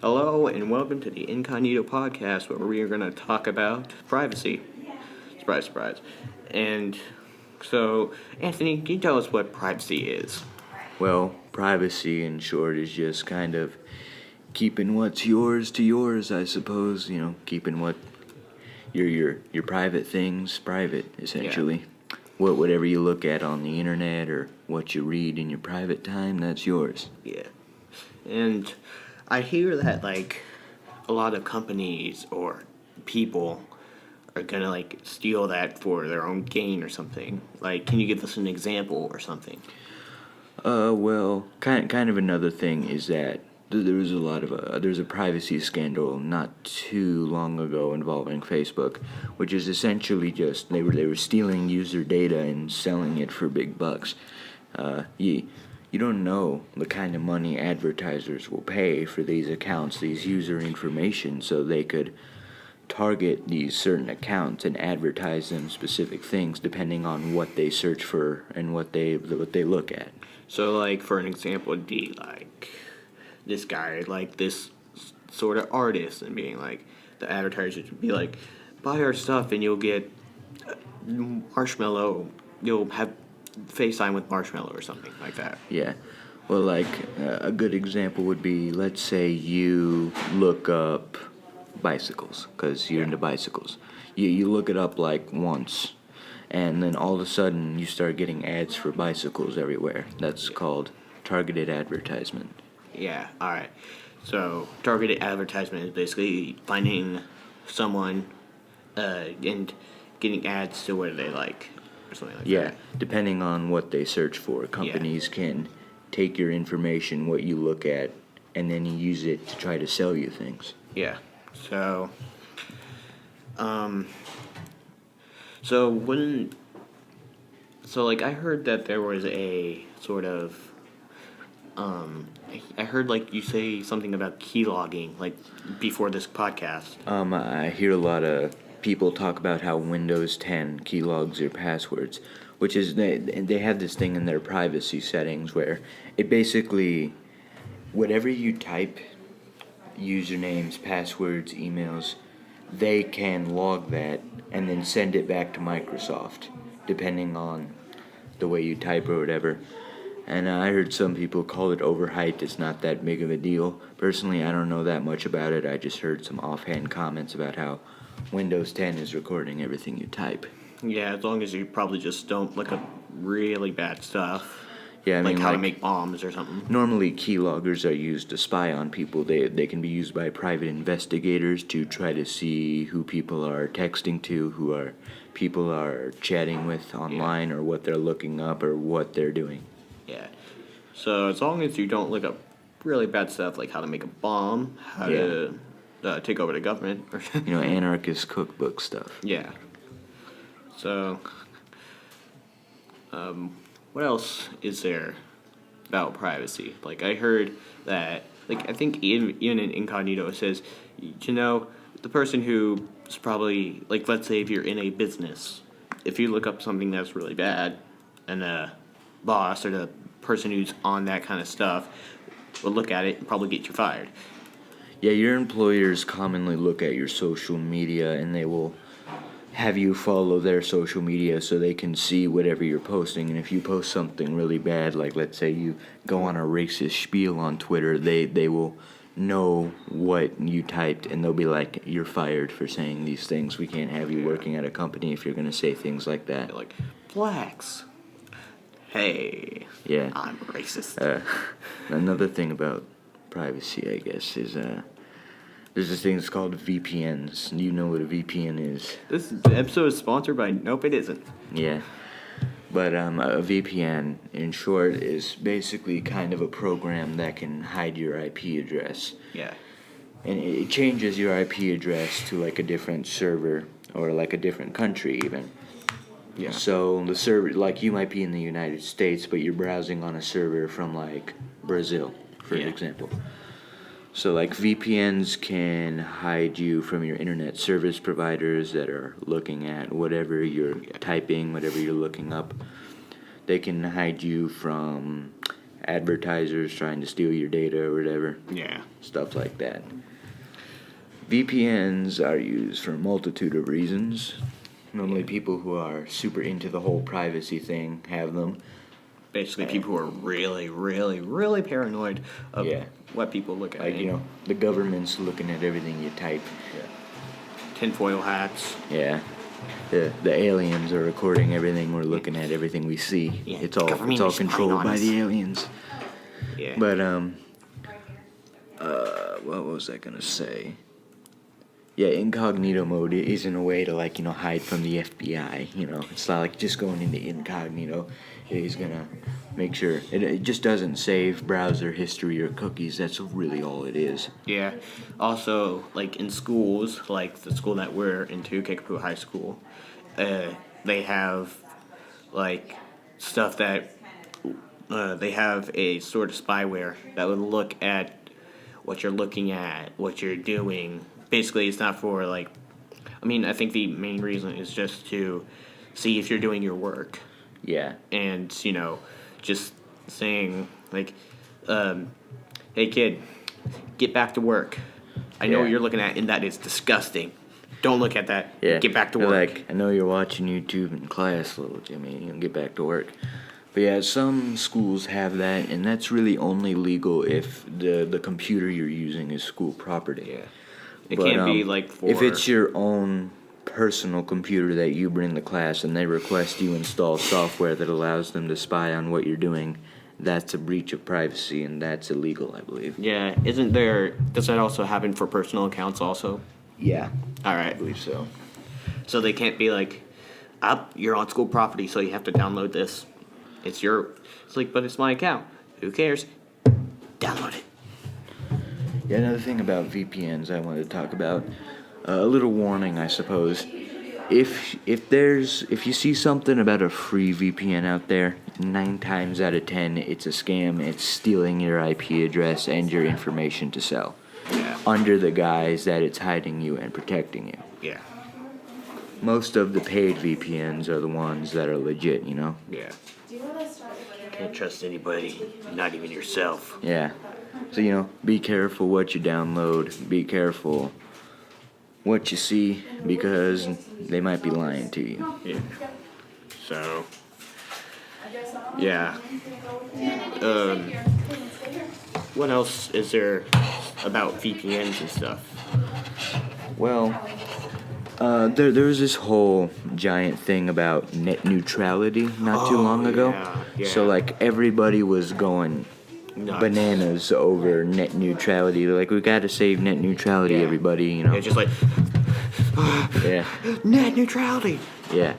Hello and welcome to the Incognito podcast where we are going to talk about privacy. Surprise, surprise. And so, Anthony, can you tell us what privacy is? Well, privacy in short is just kind of keeping what's yours to yours, I suppose. You know, keeping what your private things private, essentially. Yeah. Whatever you look at on the internet or what you read in your private time, that's yours. Yeah. And I hear that, a lot of companies or people are gonna, steal that for their own gain or something. Can you give us an example or something? Well, kind of another thing is that there was there's a privacy scandal not too long ago involving Facebook, which is essentially just they were stealing user data and selling it for big bucks. You don't know the kind of money advertisers will pay for these accounts, these user information, so they could target these certain accounts and advertise them specific things depending on what they search for and what they look at. So, for an example, would be this guy, this sort of artist, and being the advertisers would be buy our stuff and you'll get marshmallow. You'll have FaceTime with marshmallow or something like that. Yeah. Well, a good example would be, let's say you look up bicycles, because you're into bicycles. You look it up once, and then all of a sudden you start getting ads for bicycles everywhere. That's called targeted advertisement. Yeah, alright. So, targeted advertisement is basically finding someone and getting ads to what they like, or something like that. Yeah, depending on what they search for, companies can take your information, what you look at, and then use it to try to sell you things. Yeah. So, I heard that there was a sort of, I heard you say something about keylogging, before this podcast. I hear a lot of people talk about how Windows 10 keylogs your passwords, which is, they have this thing in their privacy settings where it basically, whatever you type, usernames, passwords, emails, they can log that and then send it back to Microsoft, depending on the way you type or whatever. And I heard some people call it overhyped. It's not that big of a deal. Personally, I don't know that much about it. I just heard some offhand comments about how Windows 10 is recording everything you type. Yeah, as long as you probably just don't look up really bad stuff. Yeah, I mean, how to make bombs or something. Normally, keyloggers are used to spy on people. They can be used by private investigators to try to see who people are texting to, people are chatting with online, or what they're looking up, or what they're doing. Yeah. So as long as you don't look up really bad stuff, like how to make a bomb, how to take over the government, or anarchist cookbook stuff. Yeah. So, what else is there about privacy? I heard that, I think even in Incognito it says, the person who is probably, let's say if you're in a business, if you look up something that's really bad, and the boss or the person who's on that kind of stuff will look at it and probably get you fired. Yeah, your employers commonly look at your social media, and they will have you follow their social media so they can see whatever you're posting. And if you post something really bad, let's say you go on a racist spiel on Twitter, they will know what you typed, and they'll be like, you're fired for saying these things. We can't have you working at a company if you're going to say things like that. Blacks. Hey. Yeah. I'm racist. Another thing about privacy, I guess, is there's this thing that's called VPNs. Do you know what a VPN is? This episode is sponsored by... Nope, it isn't. Yeah. But a VPN, in short, is basically kind of a program that can hide your IP address. Yeah. And it changes your IP address to a different server or a different country even. Yeah. So the server, you might be in the United States, but you're browsing on a server from Brazil, for example. So VPNs can hide you from your internet service providers that are looking at whatever you're typing, whatever you're looking up. They can hide you from advertisers trying to steal your data or whatever. Yeah. Stuff like that. VPNs are used for a multitude of reasons. Normally people who are super into the whole privacy thing have them. Basically, people who are really, really, really paranoid of what people look at. Like, the government's looking at everything you type. Yeah. Tinfoil hats. Yeah. The aliens are recording everything we're looking at, everything we see. Yeah. It's all controlled by the aliens. Yeah. But what was I gonna say? Yeah, incognito mode isn't a way to hide from the FBI. It's not like just going into incognito. He's gonna make sure it just doesn't save browser history or cookies. That's really all it is. Yeah. Also, like in schools, like the school that we're into, Kickapoo High School, they have like stuff that they have a sort of spyware that would look at what you're looking at, what you're doing. Basically, it's not for I think the main reason is just to see if you're doing your work. Yeah. And, just saying, hey, kid, get back to work. I know what you're looking at, and that is disgusting. Don't look at that. Yeah. Get back to work. I know you're watching YouTube in class, little Jimmy. Get back to work. But yeah, some schools have that, and that's really only legal if the computer you're using is school property. Yeah. It can't be, for... If it's your own personal computer that you bring to class and they request you install software that allows them to spy on what you're doing, that's a breach of privacy, and that's illegal, I believe. Yeah. Does that also happen for personal accounts also? Yeah. All right. I believe so. So they can't be you're on school property, so you have to download this. But it's my account. Who cares? Download it. Yeah, another thing about VPNs I wanted to talk about, a little warning, I suppose. If you see something about a free VPN out there, 9 times out of 10 it's a scam. It's stealing your IP address and your information to sell. Yeah. Under the guise that it's hiding you and protecting you. Yeah. Most of the paid VPNs are the ones that are legit, Yeah. Can't trust anybody, not even yourself. Yeah. So, be careful what you download. Be careful what you see, because they might be lying to you. Yeah. So, yeah. What else is there about VPNs and stuff? Well, there was this whole giant thing about net neutrality not too long ago. Yeah. So, everybody was going Nuts. bananas over net neutrality. They're like, we gotta save net neutrality, everybody, Yeah, just Yeah. net neutrality. Yeah.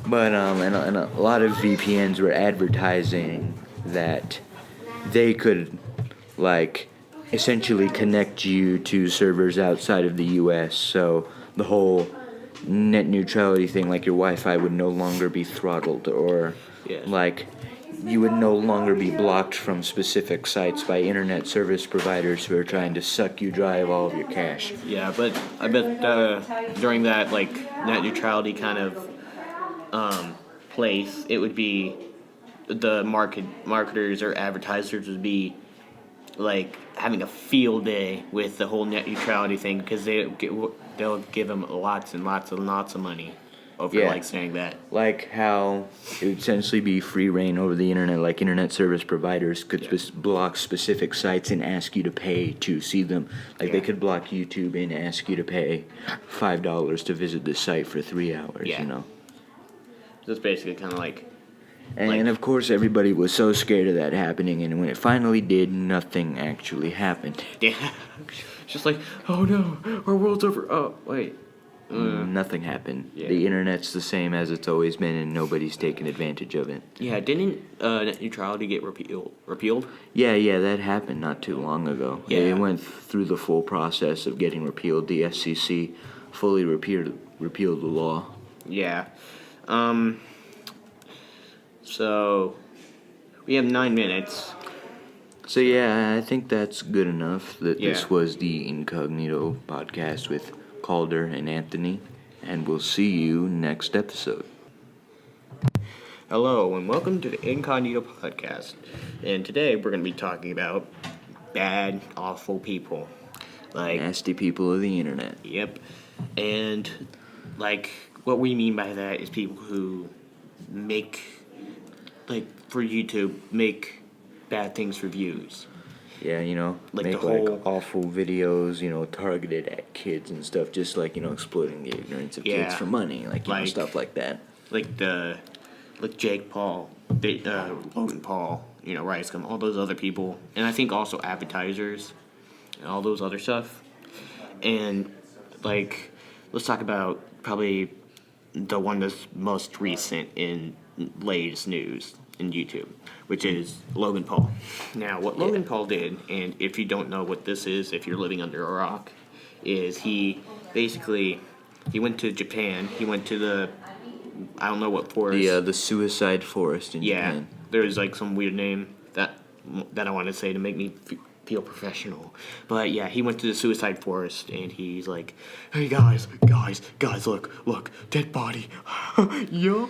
But, and a lot of VPNs were advertising that they could, essentially connect you to servers outside of the U.S., so the whole net neutrality thing, your Wi-Fi would no longer be throttled, or, you would no longer be blocked from specific sites by internet service providers who are trying to suck you dry of all of your cash. Yeah, but I bet during that net neutrality kind of place, it would be the marketers or advertisers would be having a field day with the whole net neutrality thing, because they'll give them lots and lots and lots of money over saying that. How it would essentially be free reign over the internet. Internet service providers could block specific sites and ask you to pay to see them. They could block YouTube and ask you to pay $5 to visit the site for 3 hours. That's basically kind of And of course, everybody was so scared of that happening, and when it finally did, nothing actually happened. Yeah. Just oh no, our world's over. Oh, wait. Nothing happened. Yeah. The internet's the same as it's always been, and nobody's taken advantage of it. Yeah, didn't net neutrality get repealed? Yeah, that happened not too long ago. Yeah. It went through the full process of getting repealed. The FCC fully repealed the law. Yeah. So, we have 9 minutes. So yeah, I think that's good enough. This Yeah. was the Incognito podcast with Calder and Anthony, and we'll see you next episode. Hello, and welcome to the Incognito podcast. And today we're going to be talking about bad, awful people. Like, Nasty people of the internet. yep. And, like, what we mean by that is people who make, like, for YouTube, make bad things for views. Yeah, Like make the whole- awful videos, targeted at kids and stuff, just like, exploiting the ignorance of Yeah. kids for money, like, stuff like that. Like Jake Paul, Logan Paul, Ricegum, all those other people, and I think also advertisers and all those other stuff. And like, let's talk about probably the one that's most recent in latest news in YouTube, which is Logan Paul. Now, what Logan Paul did, and if you don't know what this is, if you're living under a rock, is he went to Japan. He went to I don't know what forest. The suicide forest in Yeah, Japan. there's like some weird name that I want to say to make me feel professional. But yeah, he went to the suicide forest and he's like, "Hey guys, look, dead body." Yeah.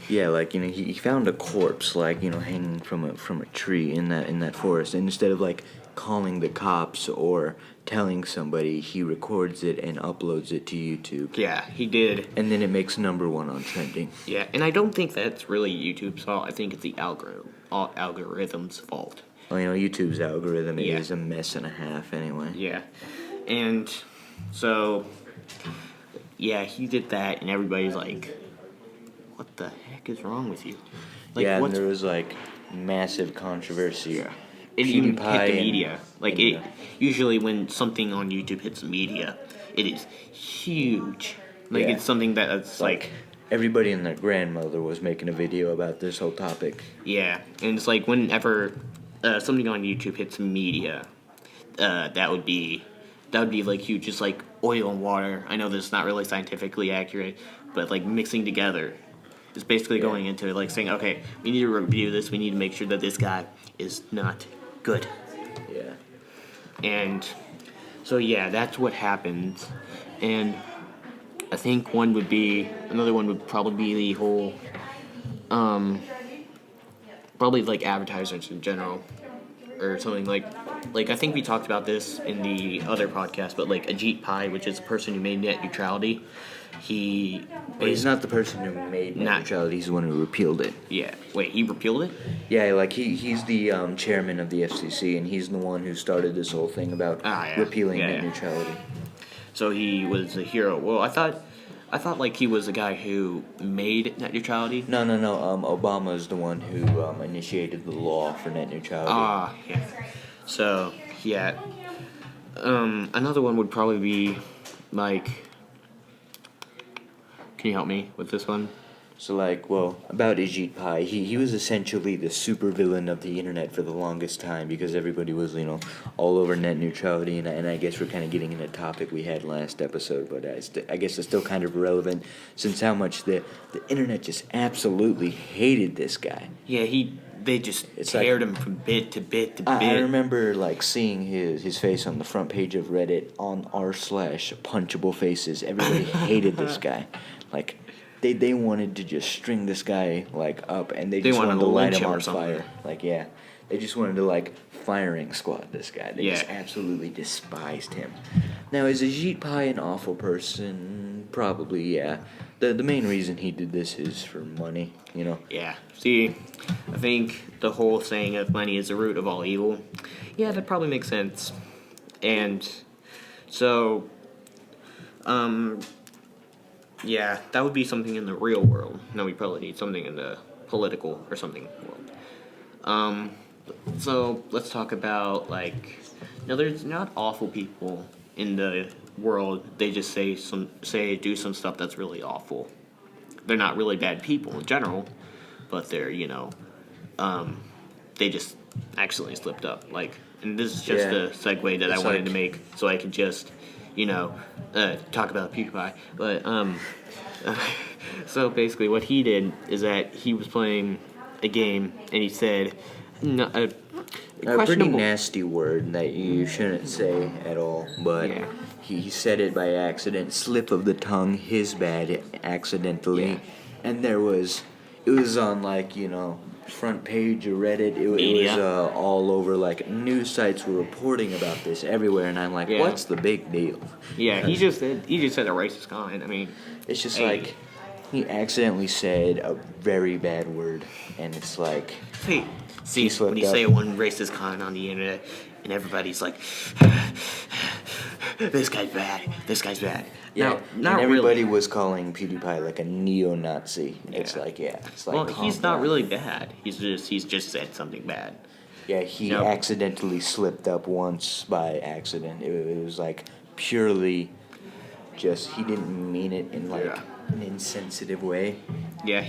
Yeah, like, he found a corpse, like, hanging from a tree in that forest, and instead of like calling the cops or telling somebody, he records it and uploads it to YouTube. Yeah, he did. And then it makes #1 on trending. Yeah, and I don't think that's really YouTube's fault. I think it's the algorithm's fault. Well, YouTube's algorithm Yeah. is a mess and a half anyway. Yeah, and so yeah, he did that, and everybody's like, "What the heck is wrong with you?" Like, yeah, and what's there was like massive controversy. it even hit PewDiePie the and- media. Like and, usually when something on YouTube hits the media, it is huge. Like Yeah. it's something that's like everybody and their grandmother was making a video about this whole topic. yeah, and it's like whenever something on YouTube hits media, that would be like huge. Just like oil and water. I know this is not really scientifically accurate, but like mixing together. It's basically going into like saying, okay, we need to review this. We need to make sure that this guy is not good. Yeah. And so yeah, that's what happens. And I think another one would probably be the whole, probably like advertisers in general, or something like I think we talked about this in the other podcast, but like Ajit Pai, which is the person who made net neutrality, But he's not the person who made net Not- neutrality. He's the one who repealed it. Yeah, wait, he repealed it? Yeah, like he's the chairman of the FCC, and he's the one who started this whole thing about repealing net neutrality. So he was a hero. Well, I thought like he was the guy who made net neutrality. No. Obama's the one who initiated the law for net neutrality. Yeah. So, yeah. Another one would probably be, like... Can you help me with this one? So, like, well, about Ajit Pai, he was essentially the supervillain of the internet for the longest time because everybody was, all over net neutrality, and I guess we're kind of getting into a topic we had last episode, but I guess it's still kind of relevant since how much the internet just absolutely hated this guy. Yeah, they just It's teared like- him from bit to bit to bit. I remember, like, seeing his face on the front page of Reddit on r/punchable faces. Everybody hated this guy. Like, they wanted to just string this guy, like, up, and they just wanted to light lynch him him or on something. fire. Like, yeah. They just wanted to, like, firing squad this guy. They just Yeah. absolutely despised him. Now, is Ajit Pai an awful person? Probably, yeah. The main reason he did this is for money, Yeah. See, I think the whole saying of money is the root of all evil, yeah, that probably makes sense. And so, yeah, that would be something in the real world. Now we probably need something in the political or something world. So let's talk about there's not awful people in the world. They just do some stuff that's really awful. They're not really bad people in general, but they're they just accidentally slipped up. And this is just a segue that I wanted to make, so I could just talk about PewDiePie. But so basically, what he did is that he was playing a game, and he said, A pretty nasty word that you shouldn't say at all, but Yeah. he said it by accident, slip of the tongue, his bad, accidentally, Yeah. and there was it was on like front page of Reddit. It was Media. all over. Like news sites were reporting about this everywhere, and I'm like, Yeah. what's the big deal? Yeah, he just said a racist comment. I mean, It's just hey. like he accidentally said a very bad word, and it's like Hey, see, slipped when you up. say one racist comment on the internet, and everybody's like, this guy's bad, this guy's bad. yeah, Now, not and everybody really. was calling PewDiePie like a neo-Nazi. It's Yeah. like it's like Well, calm he's not down. really bad. He's just said something bad. Yeah, he No. accidentally slipped up once by accident. It was like purely just he didn't mean it in like Yeah. an insensitive way. Yeah,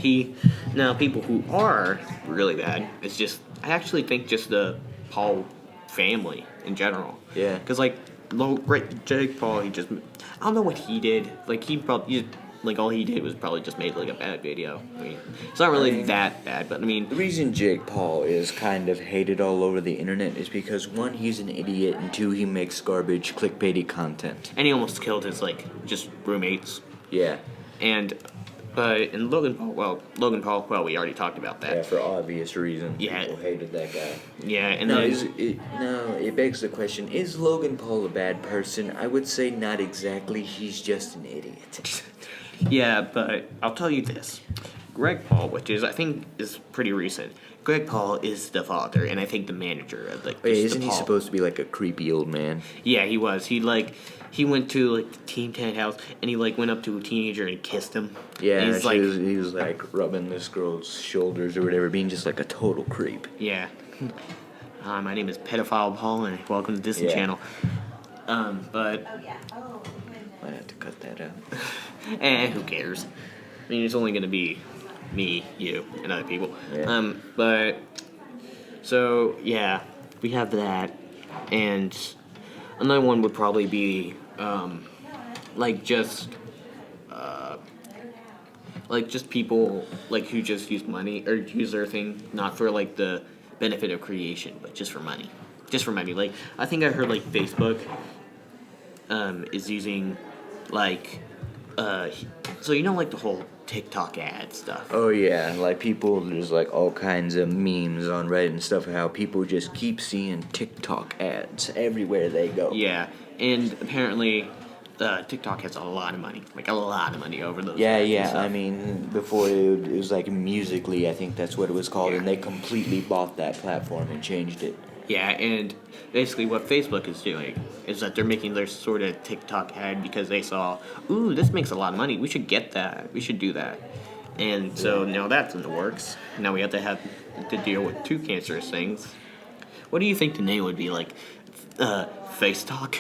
now people who are really bad, it's just, I actually think just the Paul family in general. Yeah. Because, like, Jake Paul, I don't know what he did. Like, all he did was probably just made, like, a bad video. I mean, it's not really that bad, but I mean, The reason Jake Paul is kind of hated all over the internet is because one, he's an idiot, and two, he makes garbage clickbaity content. and he almost killed his, like, just roommates. Yeah. But in Logan Paul, well, we already talked about Yeah, that. for obvious reasons. Yeah. People hated that guy. Yeah, and No, then, it begs the question, is Logan Paul a bad person? I would say not exactly, he's just an idiot. yeah, but I'll tell you this. Greg Paul, which I think is pretty recent. Greg Paul is the father, and I think the manager of like. Wait, just isn't the he Paul. supposed to be like a creepy old man? Yeah, he was. He went to like the Team 10 house, and he like went up to a teenager and kissed him. Yeah, and he was like rubbing this girl's shoulders or whatever, being just like a total creep. Yeah. Hi, my name is Pedophile Paul, and welcome to Disney Yeah. Channel. But Might have to cut that out. who cares? I mean, it's only gonna be me, you, and other people. Yeah. But so yeah, we have that, and another one would probably be like just people like who just use money or use their thing not for like the benefit of creation, but just for money. Just for money. Like I think I heard like Facebook is using like so like the whole TikTok ad stuff. Oh yeah, like people, there's like all kinds of memes on Reddit and stuff, how people just keep seeing TikTok ads everywhere they go. Yeah, and apparently TikTok has a lot of money, like a lot of money over those. Yeah, ads and yeah. stuff. I mean, before it was like Musically, I think that's what it was called, Yeah. and they completely bought that platform and changed it. Yeah, and basically what Facebook is doing is that they're making their sort of TikTok ad because they saw, ooh, this makes a lot of money. We should get that. We should do that. And so now that's in the works. Now we have to deal with two cancerous things. What do you think the name would be, like, Face Talk?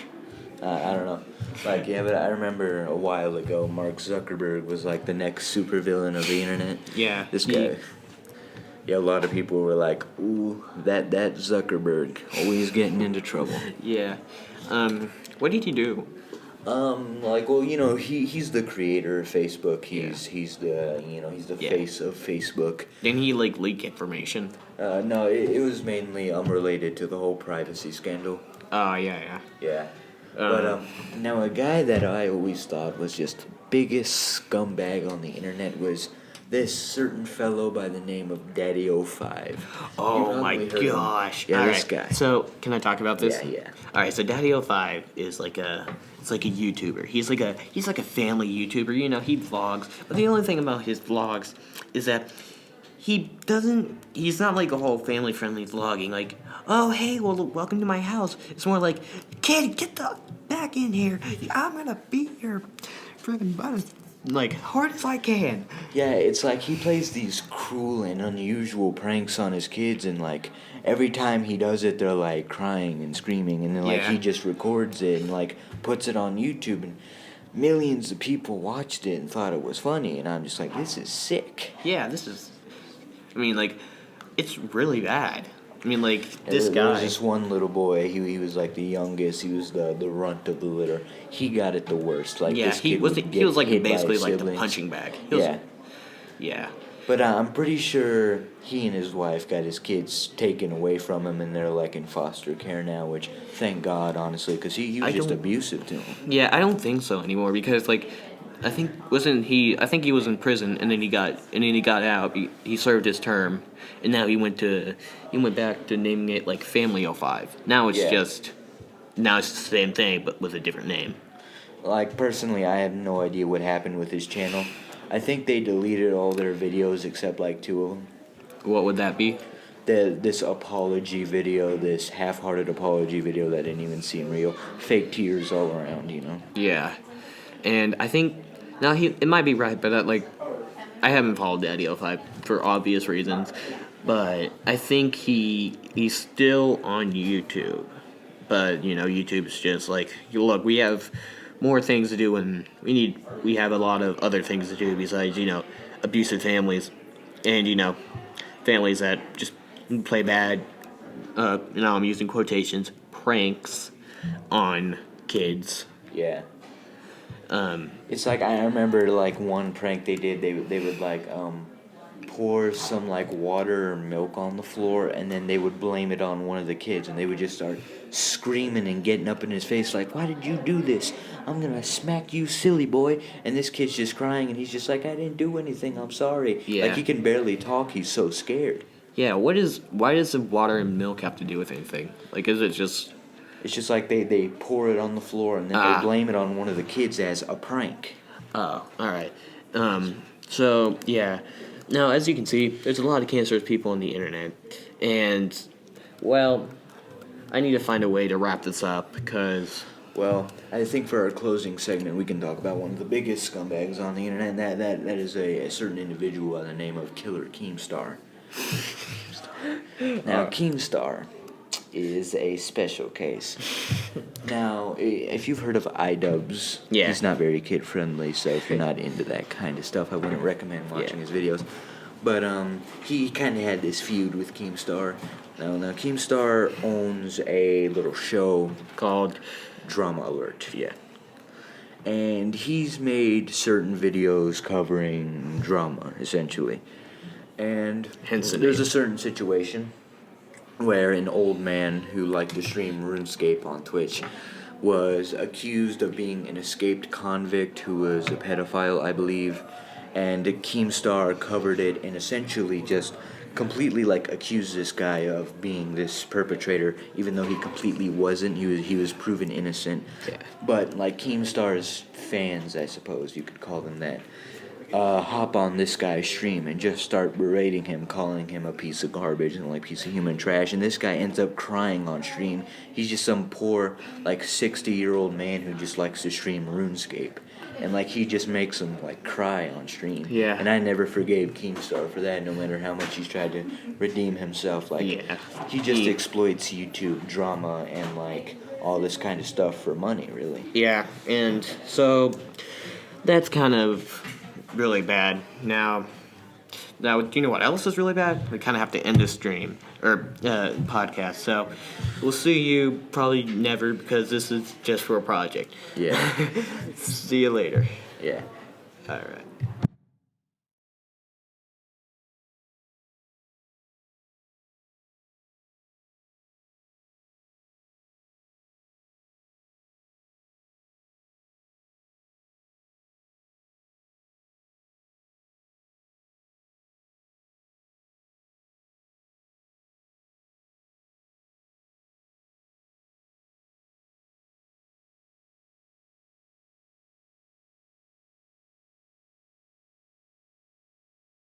I don't know. Like, yeah, but I remember a while ago, Mark Zuckerberg was like the next supervillain of the internet. Yeah. This guy. Yeah, a lot of people were like, ooh, that Zuckerberg, always getting into trouble. Yeah. What did he do? Like, well, he's the creator of Facebook. He's the Yeah. face of Facebook. Didn't he, like, leak information? No, it was mainly unrelated to the whole privacy scandal. Oh, yeah. Yeah. But now a guy that I always thought was just the biggest scumbag on the internet was this certain fellow by the name of Daddy05. Oh my gosh! Yeah, All this right, guy. So can I talk about this? Yeah. All right, so Daddy05 is like a YouTuber. He's like a family YouTuber. He vlogs, but the only thing about his vlogs is that he's not like a whole family friendly vlogging. Like, oh hey, well welcome to my house. It's more like, kid, get the back in here. I'm gonna beat your friggin' butt like hard as I can. Yeah, it's like he plays these cruel and unusual pranks on his kids, and like every time he does it, they're like crying and screaming, and then like Yeah. he just records it and like puts it on YouTube, and millions of people watched it and thought it was funny, and I'm just like, this is sick. Yeah, it's really bad. This There guy. was this one little boy. He was like the youngest. He was the runt of the litter. He got it the worst. Like Yeah, this he kid was would he was get like hit by basically his like the siblings. punching bag. Yeah. But I'm pretty sure he and his wife got his kids taken away from him, and they're like in foster care now. Which, thank God, honestly, because he was I just don't- abusive to him. Yeah, I don't think so anymore because like I think wasn't he? I think he was in prison, and then he got out. He served his term, and now he went back to naming it like Family 05. Now it's Yeah. now it's the same thing but with a different name. Like, personally, I have no idea what happened with his channel. I think they deleted all their videos except like 2 of them. What would that be? This apology video, this half-hearted apology video that didn't even seem real. Fake tears all around, you know? Yeah, and I think now it might be right, but I haven't followed Daddy 05 for obvious reasons, but I think he's still on YouTube. But YouTube is just like, look, we have more things to do, and we have a lot of other things to do besides abusive families, and families that just play bad. I'm using quotations, pranks on kids. Yeah. It's like, I remember like one prank they did. They would like pour some like water or milk on the floor, and then they would blame it on one of the kids, and they would just start screaming and getting up in his face like, "Why did you do this? I'm gonna smack you, silly boy!" And this kid's just crying, and he's just like, "I didn't do anything. I'm sorry." Yeah. Like, he can barely talk. He's so scared. Yeah, why does the water and milk have to do with anything? Like, is it just... It's just like they pour it on the floor, and then they blame it on one of the kids as a prank. Oh, alright. So, yeah. Now, as you can see, there's a lot of cancerous people on the internet. And, well, I need to find a way to wrap this up, because... Well, I think for our closing segment, we can talk about one of the biggest scumbags on the internet, and that is a certain individual by the name of Killer Keemstar. Now, Keemstar is a special case. Now, if you've heard of iDubbbz, Yeah. he's not very kid-friendly, so if you're not into that kind of stuff, I wouldn't recommend watching his videos. But he kind of had this feud with Keemstar. Now Keemstar owns a little show called... Drama Alert. Yeah. And he's made certain videos covering drama, essentially. And Hence the there's name. a certain situation where an old man who liked to stream RuneScape on Twitch was accused of being an escaped convict who was a pedophile, I believe. And Keemstar covered it and essentially just completely accused this guy of being this perpetrator, even though he completely wasn't. He was proven innocent. Yeah. But Keemstar's fans, I suppose you could call them that, hop on this guy's stream and just start berating him, calling him a piece of garbage and piece of human trash. And this guy ends up crying on stream. He's just some poor 60-year-old man who just likes to stream RuneScape. And he just makes him cry on stream. Yeah. And I never forgave Keemstar for that, no matter how much he's tried to redeem himself. Yeah. He just exploits YouTube drama and all this kind of stuff for money, really. Yeah, and so that's kind of really bad. Now, do you know what else is really bad? We kind of have to end this stream or podcast. So we'll see you probably never, because this is just for a project. Yeah. See you later. Yeah. All right.